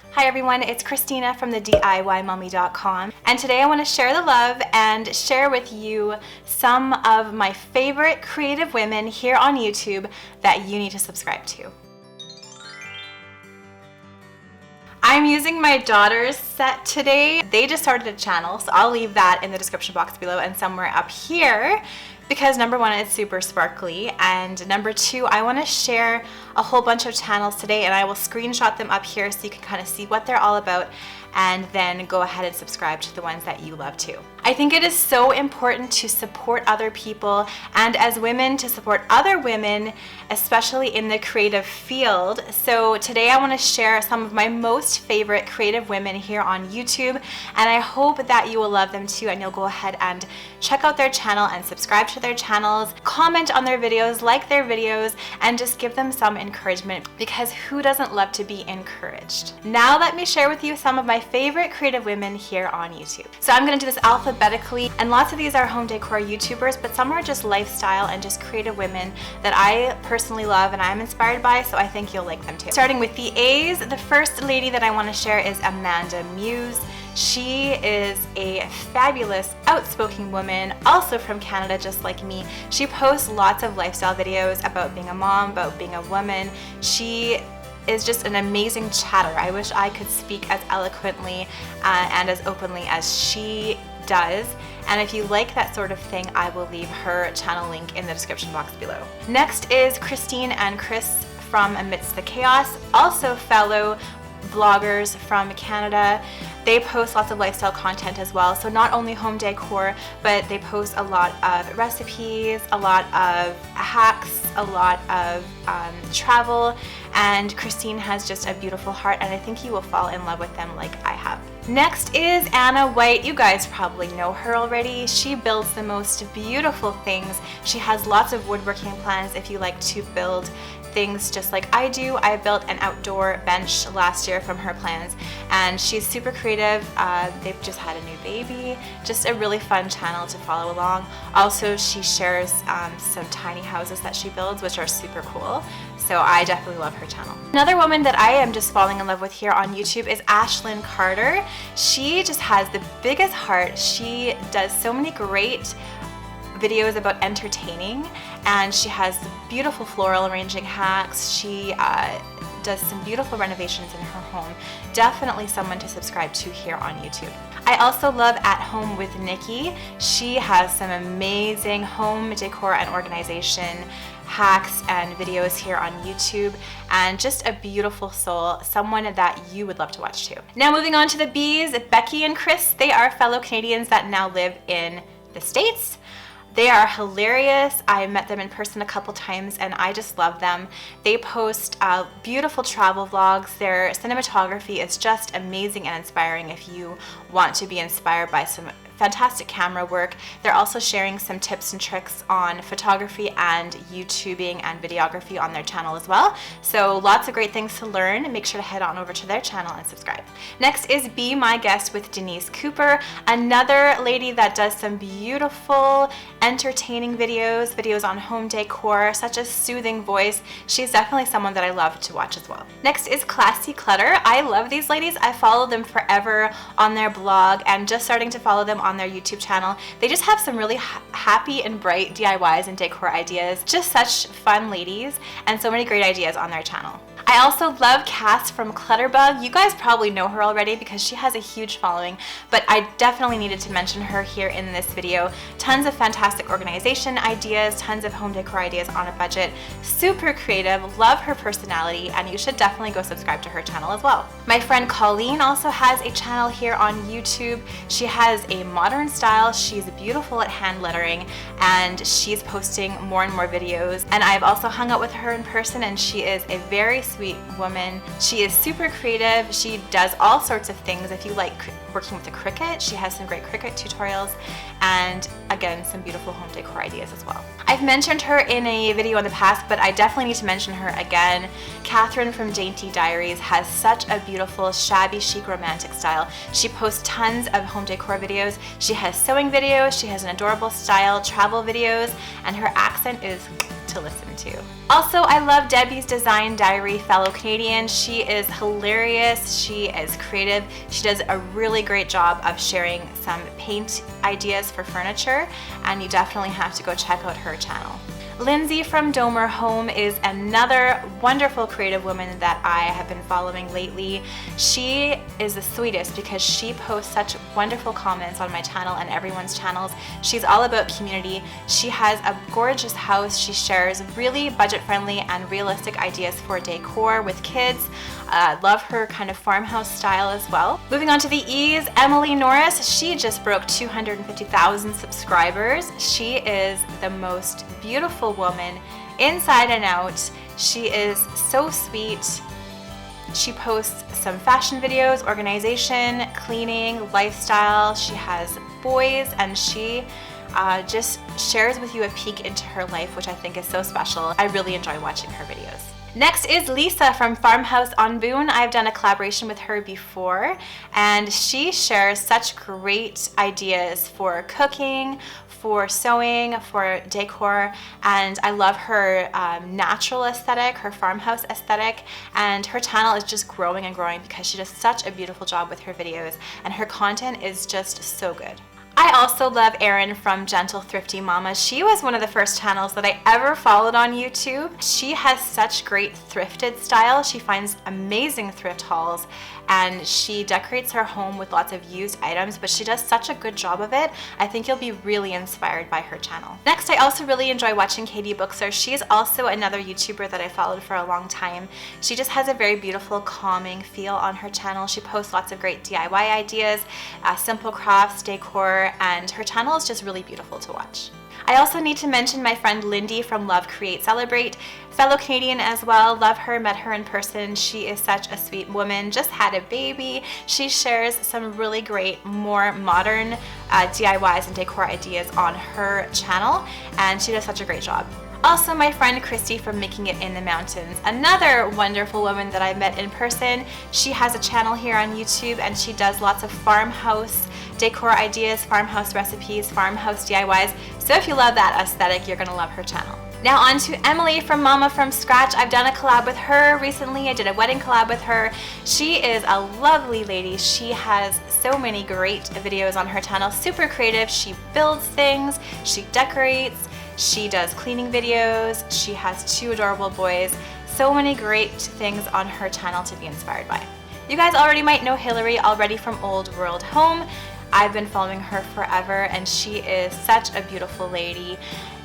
Hi everyone, it's Christina from the DIYmommy.com, and today I want to share the love and share with you some of my favorite creative women here on YouTube that you need to subscribe to. I'm using my daughter's set today. They just started a channel, so I'll leave that in the description box below and somewhere up here because number one, it's super sparkly, and number two, I want to share a whole bunch of channels today and I will screenshot them up here so you can kind of see what they're all about and then go ahead and subscribe to the ones that you love too. I think it is so important to support other people and as women to support other women, especially in the creative field. So today I want to share some of my most favorite creative women here on YouTube, and I hope that you will love them too and you'll go ahead and check out their channel and subscribe to their channels, comment on their videos, like their videos, and just give them some encouragement because who doesn't love to be encouraged? Now let me share with you some of my favorite creative women here on YouTube. So I'm going to do this alphabetically, and lots of these are home decor YouTubers, but some are just lifestyle and just creative women that I personally love and I'm inspired by, so I think you'll like them too. Starting with the A's, the first lady that I want to share is Muse. She is a fabulous, outspoken woman, also from Canada just like me. She posts lots of lifestyle videos about being a mom, about being a woman. She is just an amazing chatter. I wish I could speak as eloquently and as openly as she does. And if you like that sort of thing, I will leave her channel link in the description box below. Next is Christina and Chris from Amidst the Chaos, also fellow vloggers from Canada. They post lots of lifestyle content as well, so not only home decor, but they post a lot of recipes, a lot of hacks, a lot of travel, and Christine has just a beautiful heart and I think you will fall in love with them like I have. Next is Anna White. You guys probably know her already. She builds the most beautiful things. She has lots of woodworking plans if you like to build things just like I do. I built an outdoor bench last year from her plans and she's super creative. They've just had a new baby. Just a really fun channel to follow along. Also, she shares some tiny houses that she builds, which are super cool. So I definitely love her channel. Another woman that I am just falling in love with here on YouTube is Ashlyn Carter. She just has the biggest heart. She does so many great videos about entertaining, and she has beautiful floral arranging hacks. She does some beautiful renovations in her home. Definitely someone to subscribe to here on YouTube. I also love At Home with Nikki. She has some amazing home decor and organization hacks and videos here on YouTube, and just a beautiful soul, someone that you would love to watch too. Now moving on to the B's, Becky and Chris. They are fellow Canadians that now live in the States. They are hilarious. I met them in person a couple times and I just love them. They post beautiful travel vlogs. Their cinematography is just amazing and inspiring if you want to be inspired by some fantastic camera work. They're also sharing some tips and tricks on photography and YouTubing and videography on their channel as well. So lots of great things to learn. Make sure to head on over to their channel and subscribe. Next is Be My Guest with Denise Cooper, another lady that does some beautiful, entertaining videos on home decor, such as soothing voice. She's definitely someone that I love to watch as well. Next is Classy Clutter. I love these ladies. I followed them forever on their blog and just starting to follow them on their YouTube channel. They just have some really happy and bright DIYs and decor ideas. Just such fun ladies and so many great ideas on their channel. I also love Cass from Clutter. You guys probably know her already because she has a huge following, but I definitely needed to mention her here in this video. Tons of fantastic organization ideas, tons of home decor ideas on a budget. Super creative, love her personality, and you should definitely go subscribe to her channel as well. My friend Colleen also has a channel here on YouTube. She has a modern style. She's beautiful at hand lettering and she's posting more and more videos. And I've also hung out with her in person and she is a very sweet woman. She is super creative. She does all sorts of things. If you like working with the Cricut, she has some great Cricut tutorials and again some beautiful home decor ideas as well. I've mentioned her in a video in the past, but I definitely need to mention her again. Catherine from Dainty Diaries has such a beautiful shabby chic romantic style. She posts tons of home decor videos. She has sewing videos, she has an adorable style, travel videos, and her accent is to listen to. Also, I love Debbie's Design Diary, fellow Canadian. She is hilarious, she is creative, she does a really great job of sharing some paint ideas for furniture, and you definitely have to go check out her channel. Lindsay from Domer Home is another wonderful creative woman that I have been following lately. She is the sweetest because she posts such wonderful comments on my channel and everyone's channels. She's all about community. She has a gorgeous house. She shares really budget-friendly and realistic ideas for decor with kids. Love her kind of farmhouse style as well. Moving on to the E's, Emily Norris. She just broke 250,000 subscribers. She is the most beautiful woman inside and out. She is so sweet. She posts some fashion videos, organization, cleaning, lifestyle. She has boys, and she just shares with you a peek into her life, which I think is so special. I really enjoy watching her videos. Next is Lisa from Farmhouse on Boone. I've done a collaboration with her before, and she shares such great ideas for cooking, for sewing, for decor, and I love her natural aesthetic, her farmhouse aesthetic, and her channel is just growing and growing because she does such a beautiful job with her videos, and her content is just so good. I also love Erin from Gentle Thrifty Mama. She was one of the first channels that I ever followed on YouTube. She has such great thrifted style. She finds amazing thrift hauls, and she decorates her home with lots of used items, but she does such a good job of it. I think you'll be really inspired by her channel. Next, I also really enjoy watching Katie Bookser. She's also another YouTuber that I followed for a long time. She just has a very beautiful, calming feel on her channel. She posts lots of great DIY ideas, simple crafts, decor, and her channel is just really beautiful to watch. I also need to mention my friend Lindy from Love Create Celebrate, fellow Canadian as well. Love her, met her in person. She is such a sweet woman, just had a baby. She shares some really great, more modern DIYs and decor ideas on her channel, and she does such a great job. Also, my friend Christy from Making It in the Mountains, another wonderful woman that I met in person. She has a channel here on YouTube, and she does lots of farmhouse decor ideas, farmhouse recipes, farmhouse DIYs. So if you love that aesthetic, you're gonna love her channel. Now on to Emily from Mama from Scratch. I've done a collab with her recently. I did a wedding collab with her. She is a lovely lady. She has so many great videos on her channel, super creative. She builds things, she decorates, she does cleaning videos, she has 2 adorable boys. So many great things on her channel to be inspired by. You guys already might know Hillary already from Old World Home. I've been following her forever, and she is such a beautiful lady.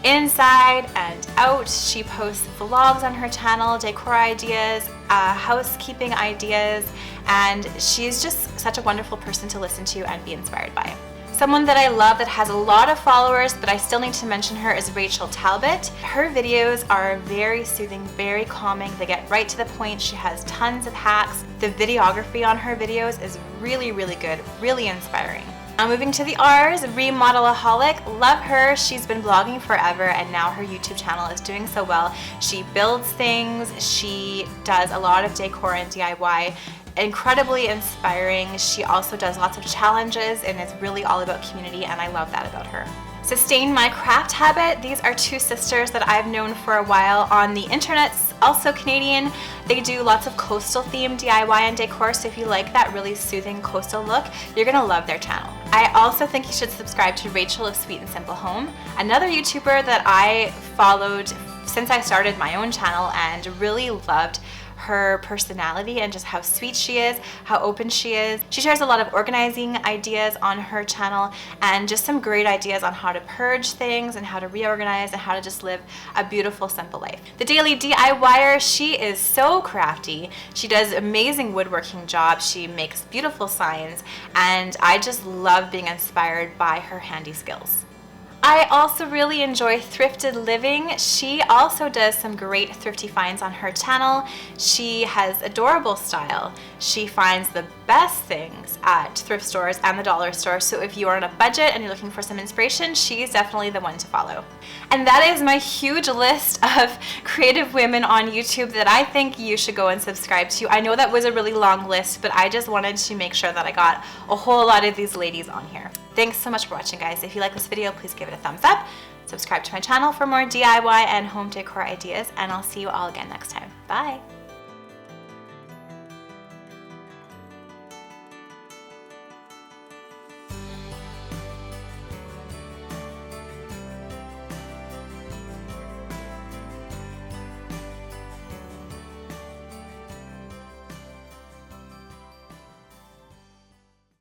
Inside and out, she posts vlogs on her channel, decor ideas, housekeeping ideas, and she's just such a wonderful person to listen to and be inspired by. Someone that I love that has a lot of followers, but I still need to mention her, is Rachael Talbott. Her videos are very soothing, very calming. They get right to the point. She has tons of hacks. The videography on her videos is really, really good, really inspiring. Now moving to the R's, Remodelaholic. Love her. She's been blogging forever, and now her YouTube channel is doing so well. She builds things. She does a lot of decor and DIY. Incredibly inspiring. She also does lots of challenges, and it's really all about community, and I love that about her. Sustain My Craft Habit. These are 2 sisters that I've known for a while on the internet, also Canadian. They do lots of coastal themed DIY and decor, so if you like that really soothing coastal look, you're gonna love their channel. I also think you should subscribe to Rachel of Sweet and Simple Home, another YouTuber that I followed since I started my own channel and really loved her personality and just how sweet she is, how open she is. She shares a lot of organizing ideas on her channel and just some great ideas on how to purge things and how to reorganize and how to just live a beautiful, simple life. The Daily DIYer, she is so crafty. She does amazing woodworking jobs. She makes beautiful signs, and I just love being inspired by her handy skills. I also really enjoy Thrifted Living. She also does some great thrifty finds on her channel. She has adorable style. She finds the best things at thrift stores and the dollar store, so if you are on a budget and you're looking for some inspiration, she's definitely the one to follow. And that is my huge list of creative women on YouTube that I think you should go and subscribe to. I know that was a really long list, but I just wanted to make sure that I got a whole lot of these ladies on here. Thanks so much for watching, guys. If you like this video, please give it a thumbs up. Subscribe to my channel for more DIY and home decor ideas, and I'll see you all again next time. Bye!